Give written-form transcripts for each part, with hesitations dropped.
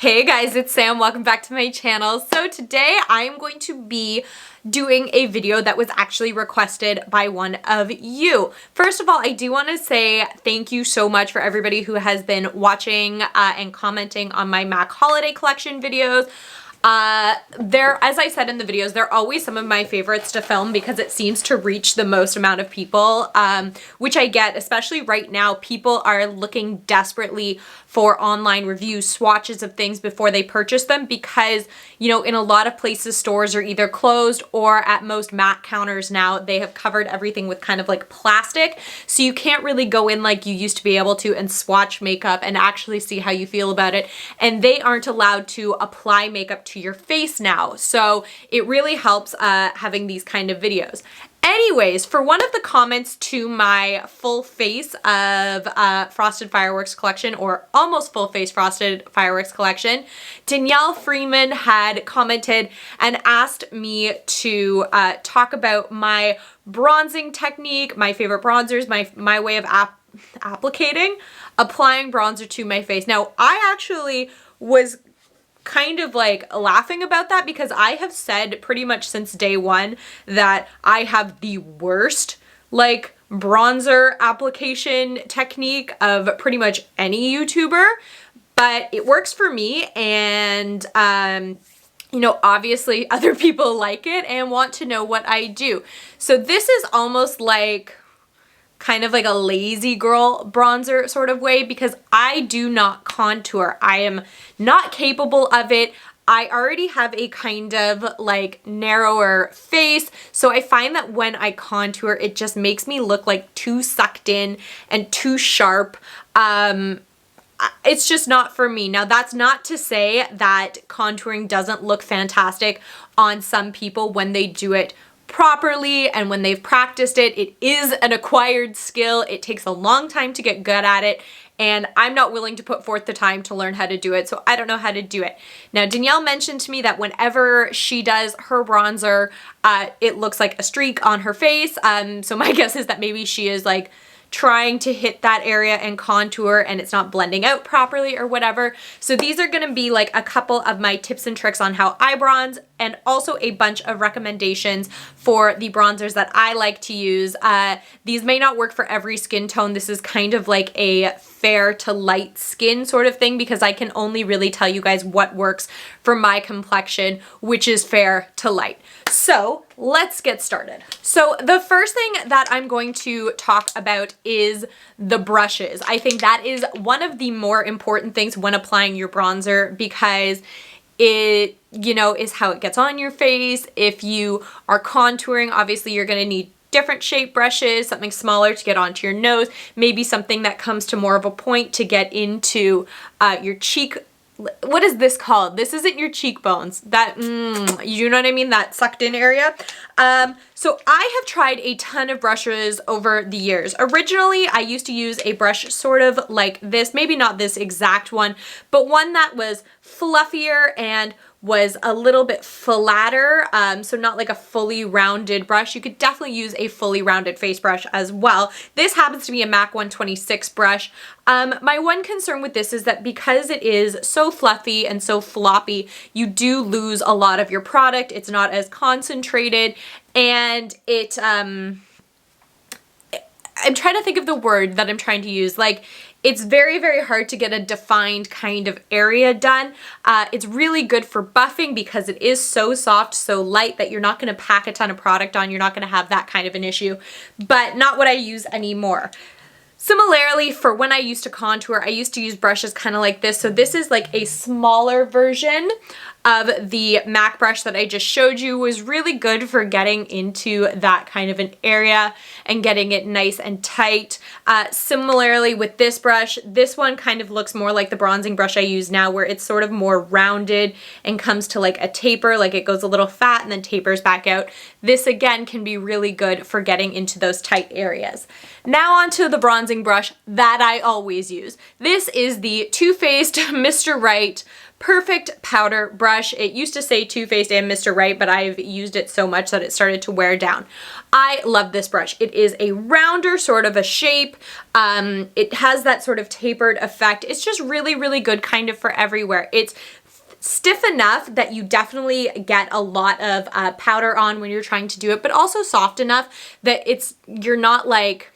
Hey guys, it's Sam. Welcome back to my channel. So today I'm going to be doing a video that was actually requested by one of you. First of all, I do want to say thank you so much for everybody who has been watching and commenting on my MAC holiday collection videos. As I said in the videos, they're always some of my favorites to film because it seems to reach the most amount of people, which I get, especially right now. People are looking desperately for online reviews, swatches of things before they purchase them because, you know, in a lot of places, stores are either closed or at most MAC counters now, they have covered everything with kind of like plastic. So you can't really go in like you used to be able to and swatch makeup and actually see how you feel about it. And they aren't allowed to apply makeup to your face now. So it really helps having these kind of videos. Anyways, for one of the comments to my full face of Frosted Fireworks collection, or almost full face Frosted Fireworks collection, Danielle Freeman had commented and asked me to talk about my bronzing technique, my favorite bronzers, my way of applying bronzer to my face. Now, I actually was kind of like laughing about that because I have said pretty much since day one that I have the worst like bronzer application technique of pretty much any YouTuber, but it works for me. And you know, obviously other people like it and want to know what I do. So this is almost like kind of like a lazy girl bronzer sort of way because I do not contour. I am not capable of it. I already have a kind of like narrower face, so I find that when I contour, it just makes me look like too sucked in and too sharp. It's just not for me. Now, that's not to say that contouring doesn't look fantastic on some people when they do it properly and when they've practiced it. It is an acquired skill. It takes a long time to get good at it, and I'm not willing to put forth the time to learn how to do it, so I don't know how to do it. Now, Danielle mentioned to me that whenever she does her bronzer, it looks like a streak on her face, so my guess is that maybe she is like trying to hit that area and contour and it's not blending out properly or whatever. So these are gonna be like a couple of my tips and tricks on how I bronze, and also a bunch of recommendations for the bronzers that I like to use. These may not work for every skin tone. This is kind of like a fair to light skin sort of thing because I can only really tell you guys what works for my complexion, which is fair to light. So let's get started. So the first thing that I'm going to talk about is the brushes. I think that is one of the more important things when applying your bronzer because it, you know, is how it gets on your face. If you are contouring, obviously you're going to need different shape brushes, something smaller to get onto your nose, maybe something that comes to more of a point to get into your cheek. What is this called? This isn't your cheekbones. That, you know what I mean? That sucked in area. So I have tried a ton of brushes over the years. Originally, I used to use a brush sort of like this, maybe not this exact one, but one that was fluffier and was a little bit flatter, so not like a fully rounded brush. You could definitely use a fully rounded face brush as well. This happens to be a MAC 126 brush. My one concern with this is that because it is so fluffy and so floppy, you do lose a lot of your product. It's not as concentrated, and it, I'm trying to think of the word that I'm trying to use. Like, it's very, very hard to get a defined kind of area done. It's really good for buffing because it is so soft, so light that you're not going to pack a ton of product on. You're not going to have that kind of an issue, but not what I use anymore. Similarly, for when I used to contour, I used to use brushes kind of like this. So this is like a smaller version of the MAC brush that I just showed you. Was really good for getting into that kind of an area and getting it nice and tight. Similarly with this brush, this one kind of looks more like the bronzing brush I use now, where it's sort of more rounded and comes to like a taper, like it goes a little fat and then tapers back out. This again can be really good for getting into those tight areas. Now onto the bronzing brush that I always use. This is the Too Faced Mr. Right perfect powder brush. It used to say Too Faced and Mr. Right, but I've used it so much that it started to wear down. I love this brush. It is a rounder sort of a shape. It has that sort of tapered effect. It's just really, really good kind of for everywhere. It's stiff enough that you definitely get a lot of powder on when you're trying to do it, but also soft enough that you're not like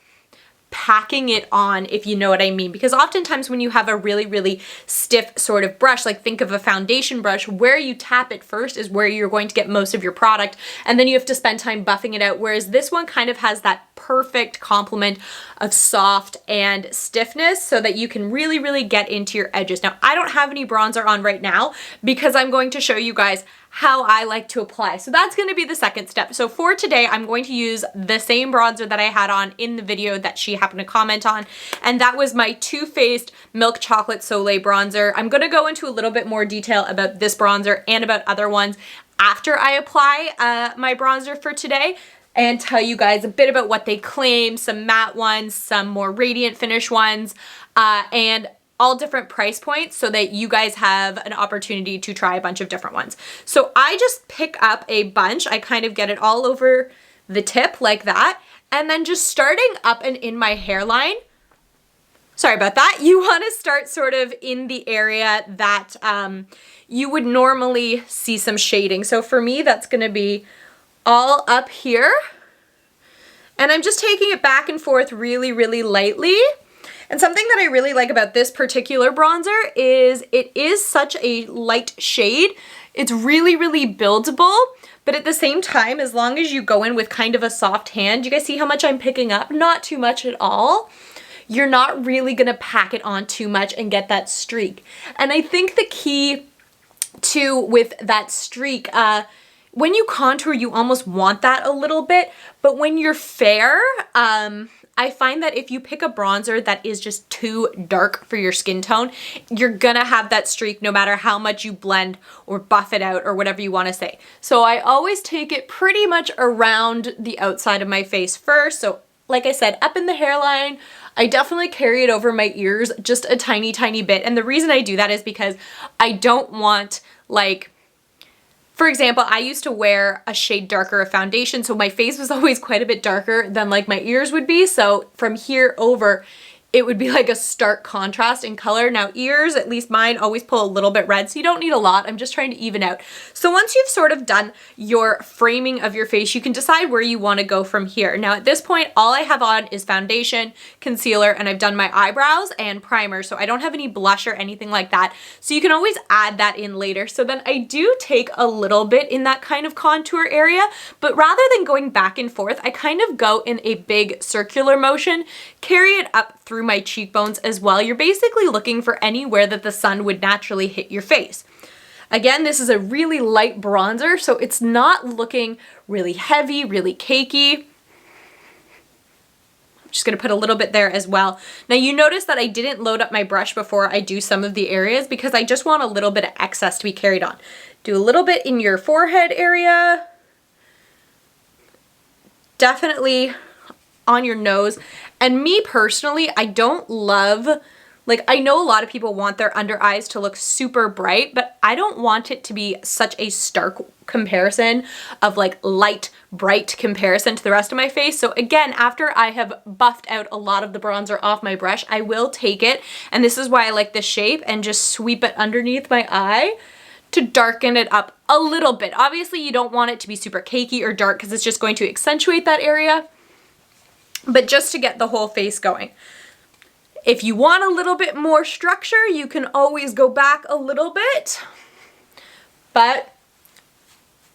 packing it on, if you know what I mean. Because oftentimes when you have a really, really stiff sort of brush, like think of a foundation brush, where you tap it first is where you're going to get most of your product, and then you have to spend time buffing it out. Whereas this one kind of has that perfect complement of soft and stiffness so that you can really, really get into your edges. Now, I don't have any bronzer on right now because I'm going to show you guys how I like to apply. So that's going to be the second step. So for today, I'm going to use the same bronzer that I had on in the video that she happened to comment on, and that was my Too Faced Milk Chocolate Soleil bronzer. I'm going to go into a little bit more detail about this bronzer and about other ones after I apply my bronzer for today, and tell you guys a bit about what they claim, some matte ones, some more radiant finish ones, and all different price points so that you guys have an opportunity to try a bunch of different ones. So I just pick up a bunch. I kind of get it all over the tip like that. And then just starting up and in my hairline, sorry about that, you want to start sort of in the area that you would normally see some shading. So for me, that's going to be all up here. And I'm just taking it back and forth really, really lightly. And something that I really like about this particular bronzer is it is such a light shade. It's really, really buildable, but at the same time, as long as you go in with kind of a soft hand, you guys see how much I'm picking up? Not too much at all. You're not really gonna pack it on too much and get that streak. And I think the key too with that streak, when you contour, you almost want that a little bit, but when you're fair, I find that if you pick a bronzer that is just too dark for your skin tone, you're gonna have that streak no matter how much you blend or buff it out or whatever you wanna say. So I always take it pretty much around the outside of my face first. So like I said, up in the hairline, I definitely carry it over my ears just a tiny, tiny bit. And the reason I do that is because I don't want, like, for example, I used to wear a shade darker of foundation, so my face was always quite a bit darker than like my ears would be. So from here over, it would be like a stark contrast in color. Now ears, at least mine, always pull a little bit red, so you don't need a lot. I'm just trying to even out. So once you've sort of done your framing of your face, you can decide where you want to go from here. Now at this point, all I have on is foundation, concealer, and I've done my eyebrows and primer, so I don't have any blush or anything like that. So you can always add that in later. So then I do take a little bit in that kind of contour area, but rather than going back and forth, I kind of go in a big circular motion, carry it up through my cheekbones as well. You're basically looking for anywhere that the sun would naturally hit your face. Again, this is a really light bronzer, so it's not looking really heavy, really cakey. I'm just gonna put a little bit there as well. Now you notice that I didn't load up my brush before I do some of the areas because I just want a little bit of excess to be carried on. Do a little bit in your forehead area. Definitely on your nose. And me personally, I don't love, like, I know a lot of people want their under eyes to look super bright, but I don't want it to be such a stark comparison of like light, bright comparison to the rest of my face. So again, after I have buffed out a lot of the bronzer off my brush, I will take it, and this is why I like this shape, and just sweep it underneath my eye to darken it up a little bit. Obviously, you don't want it to be super cakey or dark because it's just going to accentuate that area, but just to get the whole face going. If you want a little bit more structure, you can always go back a little bit, but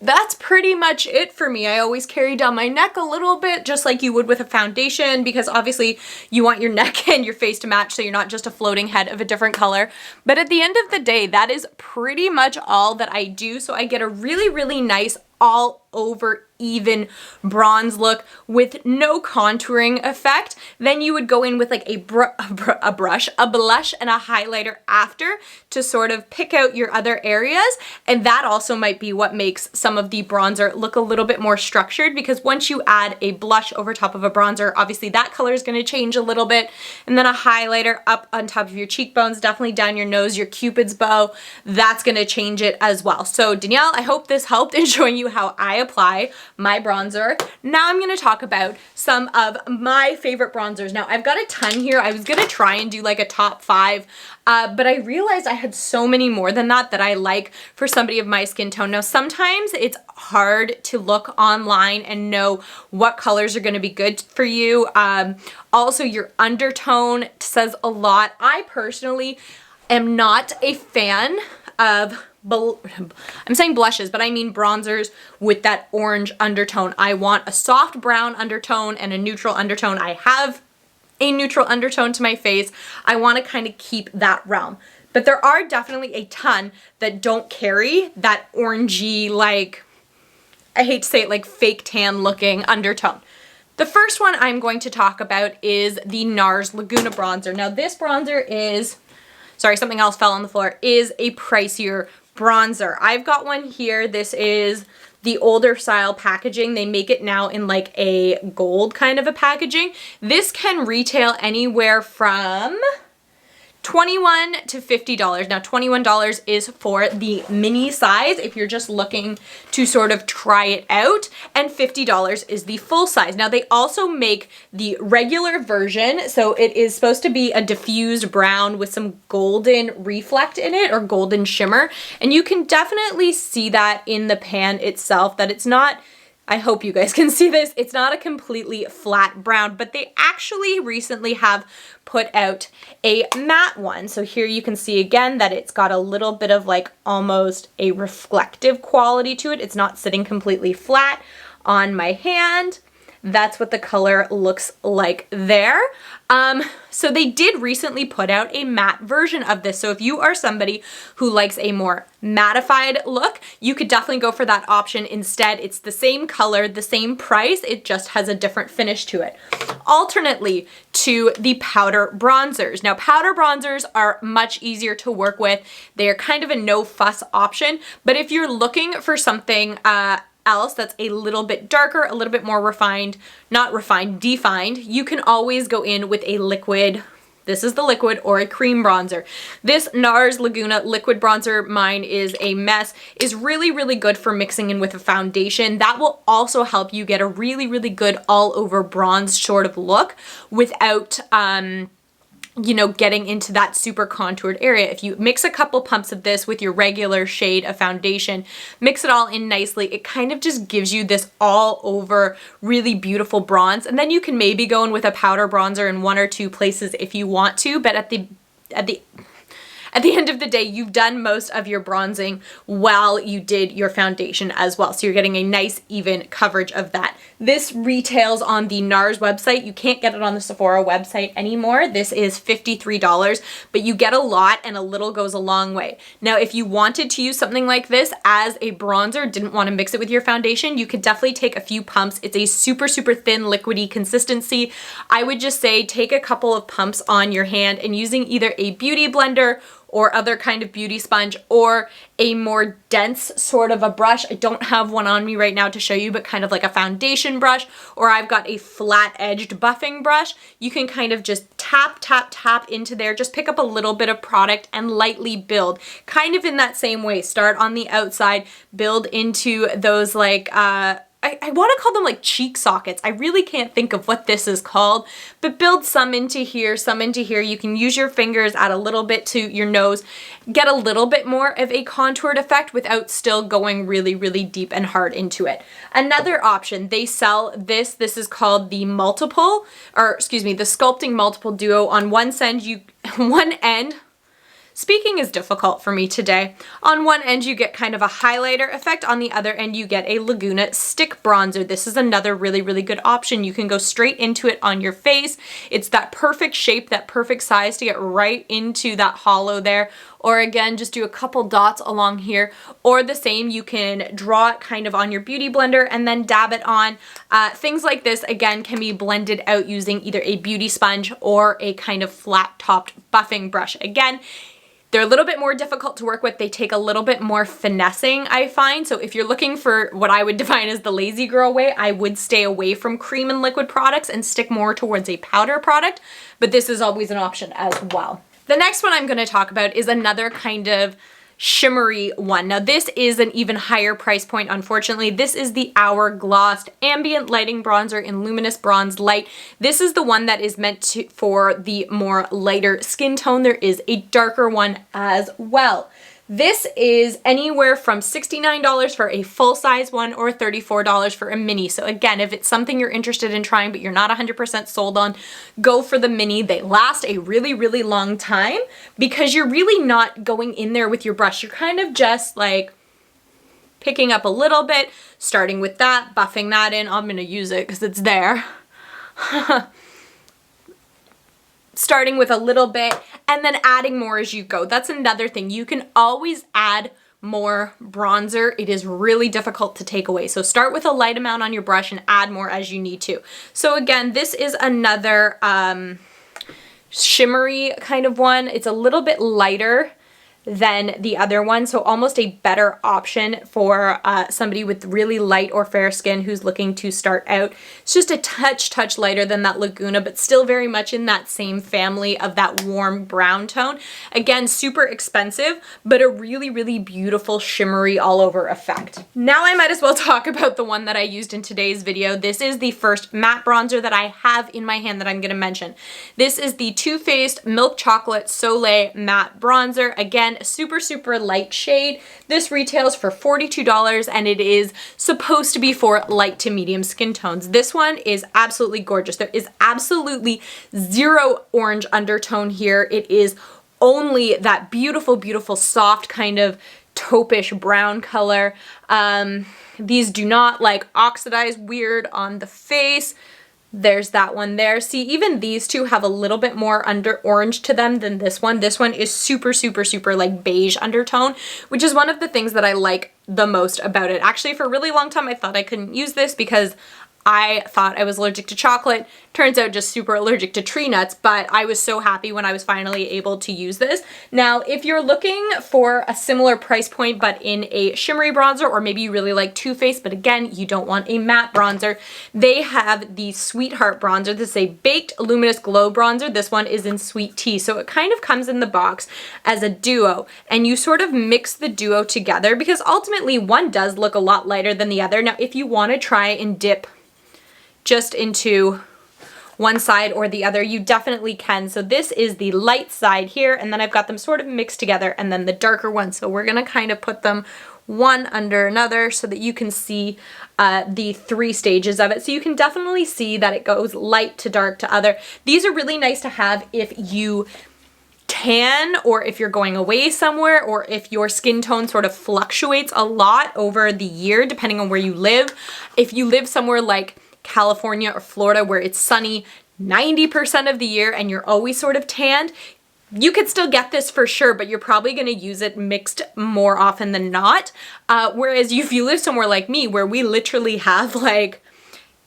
that's pretty much it for me. I always carry down my neck a little bit, just like you would with a foundation, because obviously you want your neck and your face to match so you're not just a floating head of a different color. But at the end of the day, that is pretty much all that I do. So I get a really, really nice all over even bronze look with no contouring effect. Then you would go in with like a blush, and a highlighter after to sort of pick out your other areas. And that also might be what makes some of the bronzer look a little bit more structured, because once you add a blush over top of a bronzer, obviously that color is going to change a little bit. And then a highlighter up on top of your cheekbones, definitely down your nose, your Cupid's bow, that's going to change it as well. So Danielle, I hope this helped in showing you how I apply my bronzer. Now I'm going to talk about some of my favorite bronzers. Now I've got a ton here. I was going to try and do like a top 5, but I realized I had so many more than that I like for somebody of my skin tone. Now sometimes it's hard to look online and know what colors are going to be good for you. Also your undertone says a lot. I personally am not a fan of I'm saying blushes, but I mean bronzers with that orange undertone. I want a soft brown undertone and a neutral undertone. I have a neutral undertone to my face. I want to kind of keep that realm. But there are definitely a ton that don't carry that orangey, like, I hate to say it, like fake tan looking undertone. The first one I'm going to talk about is the NARS Laguna bronzer. Now this bronzer is, sorry, something else fell on the floor, is a pricier bronzer. I've got one here. This is the older style packaging. They make it now in like a gold kind of a packaging. This can retail anywhere from $21 to $50. Now $21 is for the mini size if you're just looking to sort of try it out, and $50 is the full size. Now they also make the regular version, so it is supposed to be a diffused brown with some golden reflect in it, or golden shimmer, and you can definitely see that in the pan itself, that it's not, I hope you guys can see this, it's not a completely flat brown, but they actually recently have put out a matte one. So here you can see again that it's got a little bit of like almost a reflective quality to it. It's not sitting completely flat on my hand. That's what the color looks like there. So they did recently put out a matte version of this. So if you are somebody who likes a more mattified look, you could definitely go for that option instead. It's the same color, the same price, it just has a different finish to it. Alternately to the powder bronzers. Now powder bronzers are much easier to work with. They are kind of a no fuss option, but if you're looking for something else that's a little bit darker, a little bit more refined, not refined, defined, you can always go in with a liquid. This is the liquid, or a cream bronzer. This NARS Laguna liquid bronzer, mine is a mess, is really, really good for mixing in with a foundation. That will also help you get a really, really good all over bronze sort of look without you know, getting into that super contoured area. If you mix a couple pumps of this with your regular shade of foundation, mix it all in nicely, it kind of just gives you this all over really beautiful bronze. And then you can maybe go in with a powder bronzer in one or two places if you want to, but at the end of the day, you've done most of your bronzing while you did your foundation as well. So you're getting a nice even coverage of that. This retails on the NARS website. You can't get it on the Sephora website anymore. This is $53, but you get a lot and a little goes a long way. Now, if you wanted to use something like this as a bronzer, didn't want to mix it with your foundation, you could definitely take a few pumps. It's a super, super thin liquidy consistency. I would just say take a couple of pumps on your hand and using either a beauty blender or other kind of beauty sponge or a more dense sort of a brush. I don't have one on me right now to show you, but kind of like a foundation brush, or I've got a flat edged buffing brush. You can kind of just tap, tap, tap into there, just pick up a little bit of product and lightly build. Kind of in that same way, start on the outside, build into those like, I want to call them like cheek sockets. I really can't think of what this is called, but build some into here, some into here. You can use your fingers, add a little bit to your nose, get a little bit more of a contoured effect without still going really, really deep and hard into it. Another option, they sell this. This is called the multiple, or excuse me, the Sculpting Multiple Duo. On one end, speaking is difficult for me today. On one end, you get kind of a highlighter effect. On the other end, you get a Laguna stick bronzer. This is another really, really good option. You can go straight into it on your face. It's that perfect shape, that perfect size to get right into that hollow there. or again, just do a couple dots along here, or the same, you can draw it kind of on your beauty blender and then dab it on. Things like this, again, can be blended out using either a beauty sponge or a kind of flat-topped buffing brush. Again, they're a little bit more difficult to work with. They take a little bit more finessing, I find. So if you're looking for what I would define as the lazy girl way, I would stay away from cream and liquid products and stick more towards a powder product, but this is always an option as well. The next one I'm going to talk about is another kind of shimmery one. Now this is an even higher price point, unfortunately. This is the Hourglass Ambient Lighting Bronzer in Luminous Bronze Light. This is the one that is meant for the more lighter skin tone. There is a darker one as well. This is anywhere from $69 for a full-size one or $34 for a mini. So again, if it's something you're interested in trying but you're not 100% sold on, go for the mini. They last a really, really long time because you're really not going in there with your brush. You're kind of just like picking up a little bit, starting with that, buffing that in. I'm going to use it because it's there. Starting with a little bit and then adding more as you go. That's another thing. You can always add more bronzer. It is really difficult to take away. So start with a light amount on your brush and add more as you need to. So again, this is another shimmery kind of one. It's a little bit lighter than the other one, so almost a better option for somebody with really light or fair skin who's looking to start out. It's just a touch lighter than that Laguna, but still very much in that same family of that warm brown tone. Again, super expensive, but a really, really beautiful shimmery all over effect. Now I might as well talk about the one that I used in today's video. This is the first matte bronzer that I have in my hand that I'm going to mention. This is the Too Faced Milk Chocolate Soleil Matte Bronzer. Again, super light shade. This retails for $42 and it is supposed to be for light to medium skin tones. This one is absolutely gorgeous. There is absolutely zero orange undertone here. It is only that beautiful soft kind of taupe-ish brown color. These do not like oxidize weird on the face. There's that one there. See, even these two have a little bit more under orange to them than this one. This one is super like beige undertone, which is one of the things that I like the most about it. Actually, for a really long time, I thought I couldn't use this because I thought I was allergic to chocolate. Turns out just super allergic to tree nuts, but I was so happy when I was finally able to use this. Now, if you're looking for a similar price point, but in a shimmery bronzer, or maybe you really like Too Faced, but again, you don't want a matte bronzer, they have the Sweetheart bronzer. This is a baked luminous glow bronzer. This one is in sweet tea. So it kind of comes in the box as a duo, and you sort of mix the duo together because ultimately one does look a lot lighter than the other. Now, if you want to try and dip just into one side or the other, you definitely can. So this is the light side here, and then I've got them sort of mixed together, and then the darker one. So we're gonna kind of put them one under another so that you can see the three stages of it. So you can definitely see that it goes light to dark to other. These are really nice to have if you tan, or if you're going away somewhere, or if your skin tone sort of fluctuates a lot over the year, depending on where you live. If you live somewhere like California or Florida where it's sunny 90% of the year and you're always sort of tanned, you could still get this for sure, but you're probably going to use it mixed more often than not. Whereas if you live somewhere like me where we literally have like,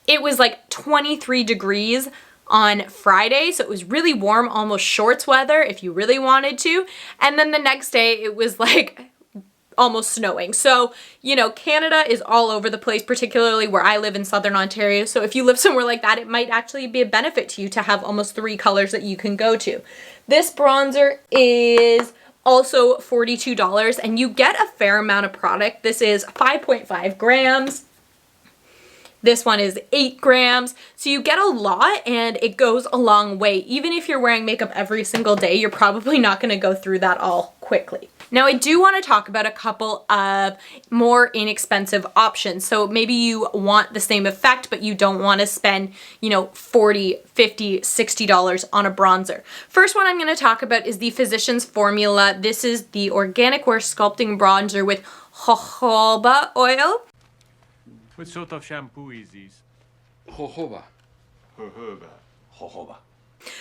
it was like 23 degrees on Friday, so it was really warm, almost shorts weather if you really wanted to, and then the next day it was like almost snowing. So, you know, Canada is all over the place, particularly where I live in Southern Ontario. So if you live somewhere like that, it might actually be a benefit to you to have almost 3 colors that you can go to. This bronzer is also $42 and you get a fair amount of product. This is 5.5 grams. This one is 8 grams. So you get a lot and it goes a long way. Even if you're wearing makeup every single day, you're probably not going to go through that all quickly. Now I do want to talk about a couple of more inexpensive options. So maybe you want the same effect, but you don't want to spend, you know, $40, $50, $60 on a bronzer. First one I'm going to talk about is the Physicians Formula. This is the Organic Wear Sculpting Bronzer with jojoba oil. What sort of shampoo is this? Jojoba. Jojoba. Jojoba.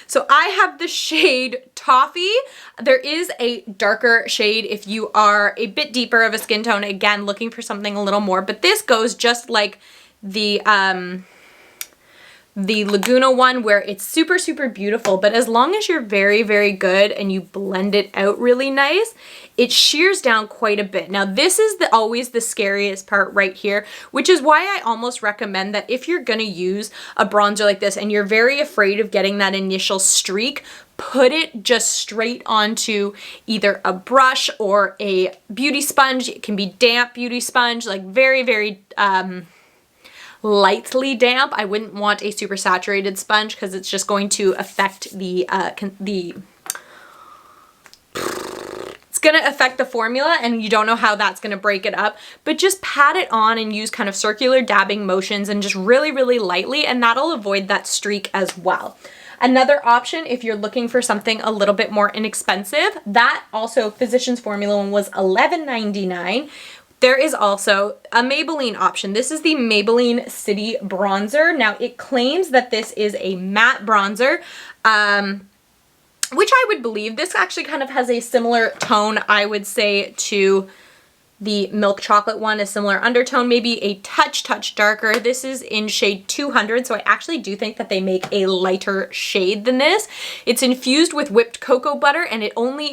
So I have the shade Toffee. There is a darker shade if you are a bit deeper of a skin tone, again, looking for something a little more, but this goes just like the Laguna one, where it's super, super beautiful, but as long as you're very, very good and you blend it out really nice, it shears down quite a bit. Now this is always the scariest part right here, which is why I almost recommend that if you're gonna use a bronzer like this and you're very afraid of getting that initial streak, put it just straight onto either a brush or a beauty sponge. It can be damp beauty sponge, like very, very lightly damp. I wouldn't want a super saturated sponge because it's just going to affect it's going to affect the formula, and you don't know how that's going to break it up. But just pat it on and use kind of circular dabbing motions and just really, really lightly, and that'll avoid that streak as well. Another option, if you're looking for something a little bit more inexpensive, that also Physicians Formula one was $11.99. There is also a Maybelline option. This is the Maybelline City Bronzer. Now, it claims that this is a matte bronzer, which I would believe. This actually kind of has a similar tone, I would say, to the milk chocolate one, a similar undertone, maybe a touch darker. This is in shade 200, so I actually do think that they make a lighter shade than this. It's infused with whipped cocoa butter, and it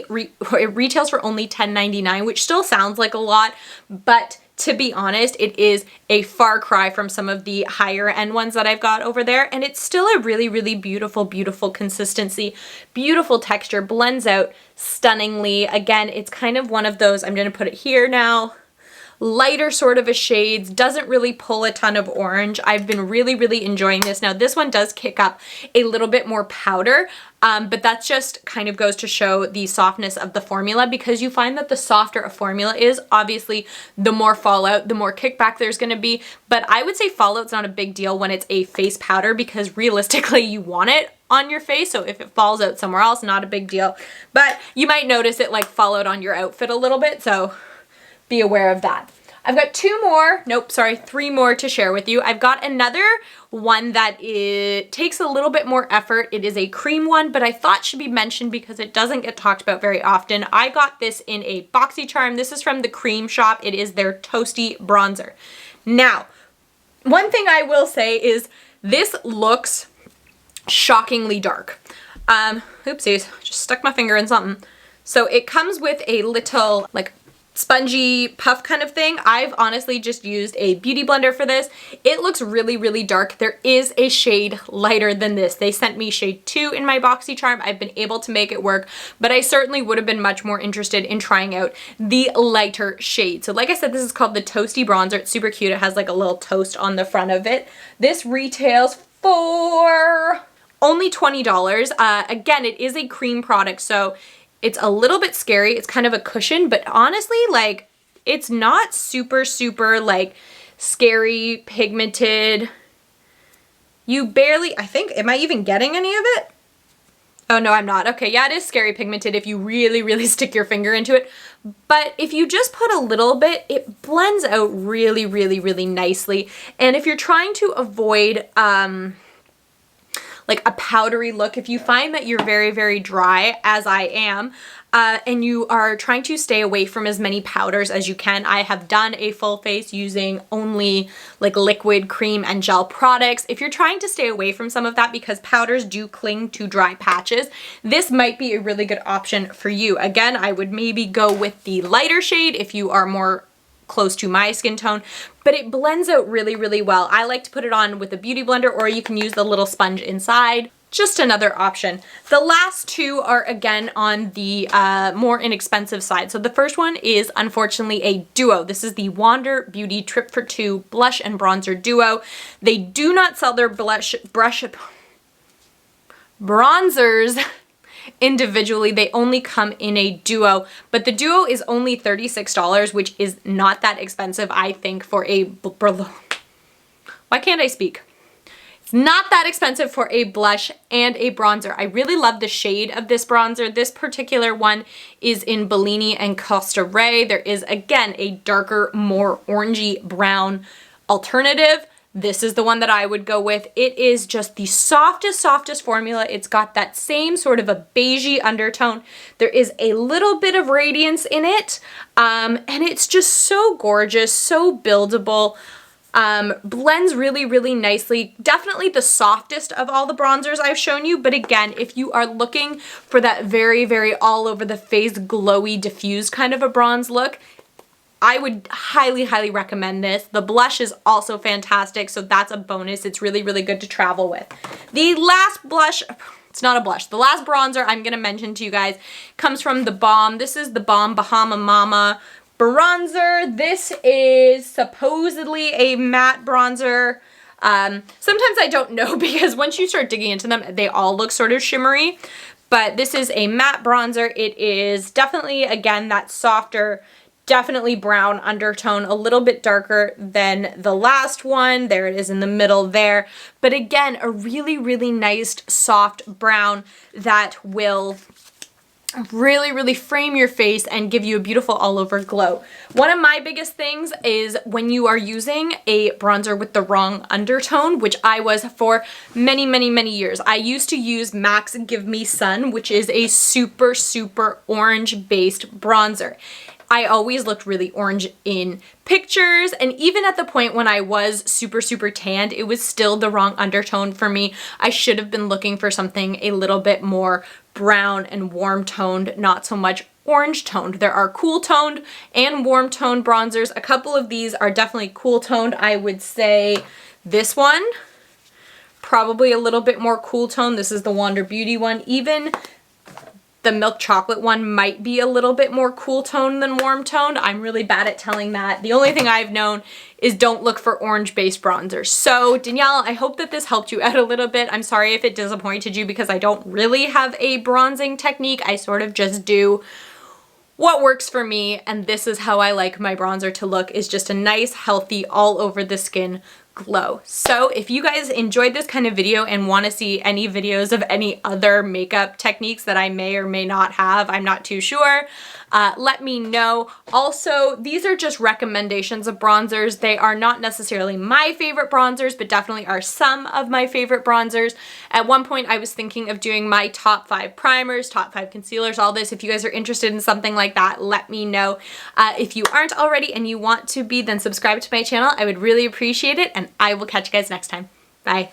retails for only $10.99, which still sounds like a lot, but to be honest, it is a far cry from some of the higher end ones that I've got over there, and it's still a really, really beautiful, beautiful consistency, beautiful texture, blends out stunningly. Again, it's kind of one of those, I'm gonna put it here now, lighter sort of a shades, doesn't really pull a ton of orange. I've been really, really enjoying this. Now this one does kick up a little bit more powder, but that just kind of goes to show the softness of the formula, because you find that the softer a formula is, obviously the more fallout, the more kickback there's going to be. But I would say fallout's not a big deal when it's a face powder, because realistically you want it on your face, so if it falls out somewhere else, not a big deal. But you might notice it like fall out on your outfit a little bit, so be aware of that. I've got three more to share with you. I've got another one that takes a little bit more effort. It is a cream one, but I thought should be mentioned because it doesn't get talked about very often. I got this in a BoxyCharm. This is from the Creme shop. It is their Toasty bronzer. Now, one thing I will say is this looks shockingly dark. Oopsies, just stuck my finger in something. So it comes with a little like spongy puff kind of thing. I've honestly just used a beauty blender for this. It looks really, really dark. There is a shade lighter than this. They sent me shade 2 in my BoxyCharm. I've been able to make it work, but I certainly would have been much more interested in trying out the lighter shade. So like I said, this is called the Toasty bronzer. It's super cute. It has like a little toast on the front of it. This retails for only $20. Again, it is a cream product, so it's a little bit scary. It's kind of a cushion, but honestly, like, it's not super, super, like, scary, pigmented. You barely, I think, am I even getting any of it? Oh, no, I'm not. Okay, yeah, it is scary pigmented if you really, really stick your finger into it. But if you just put a little bit, it blends out really, really, really nicely. And if you're trying to avoid, like a powdery look, if you find that you're very, very dry, as I am, and you are trying to stay away from as many powders as you can, I have done a full face using only like liquid, cream, and gel products. If you're trying to stay away from some of that because powders do cling to dry patches, this might be a really good option for you. Again, I would maybe go with the lighter shade if you are more close to my skin tone, but it blends out really, really well. I like to put it on with a beauty blender, or you can use the little sponge inside. Just another option. The last two are again on the more inexpensive side. So the first one is unfortunately a duo. This is the Wander Beauty Trip for 2 Blush and Bronzer Duo. They do not sell their bronzers individually. They only come in a duo, but the duo is only $36, which is not that expensive, I think, for a why can't I speak? It's not that expensive for a blush and a bronzer. I really love the shade of this bronzer. This particular one is in Bellini and Costa Ray. There is, again, a darker, more orangey brown alternative. this is the one that I would go with. It is just the softest formula. It's got that same sort of a beigey undertone. There is a little bit of radiance in it, and it's just so gorgeous, so buildable. Blends really nicely. Definitely the softest of all the bronzers I've shown you, but again, if you are looking for that very all over the face glowy diffused kind of a bronze look, I would highly recommend this. The blush is also fantastic, so that's a bonus. It's really good to travel with. The last blush, it's not a blush, the last bronzer I'm gonna mention to you guys comes from the Balm. This is the Balm Bahama Mama bronzer. This is supposedly a matte bronzer. Sometimes I don't know because once you start digging into them, they all look sort of shimmery, but this is a matte bronzer. It is definitely, again, that softer, definitely brown undertone, a little bit darker than the last one. There it is in the middle there. But again, a really nice soft brown that will really frame your face and give you a beautiful all over glow. One of my biggest things is when you are using a bronzer with the wrong undertone, which I was for many years. I used to use MAC's Give Me Sun, which is a super orange based bronzer. I always looked really orange in pictures, and even at the point when I was super tanned, it was still the wrong undertone for me. I should have been looking for something a little bit more brown and warm toned, not so much orange toned. There are cool toned and warm toned bronzers. A couple of these are definitely cool toned. I would say this one, probably a little bit more cool toned. This is the Wander Beauty one. Even the milk chocolate one might be a little bit more cool toned than warm toned. I'm really bad at telling that. The only thing I've known is don't look for orange based bronzers. So Danielle, I hope that this helped you out a little bit. I'm sorry if it disappointed you because I don't really have a bronzing technique. I sort of just do what works for me, and this is how I like my bronzer to look, is just a nice, healthy, all over the skin glow. So if you guys enjoyed this kind of video and want to see any videos of any other makeup techniques that I may or may not have, I'm not too sure, let me know. Also, these are just recommendations of bronzers. They are not necessarily my favorite bronzers, but definitely are some of my favorite bronzers. At one point, I was thinking of doing my top 5 primers, top 5 concealers, all this. If you guys are interested in something like that, let me know. If you aren't already and you want to be, then subscribe to my channel. I would really appreciate it, and I will catch you guys next time. Bye.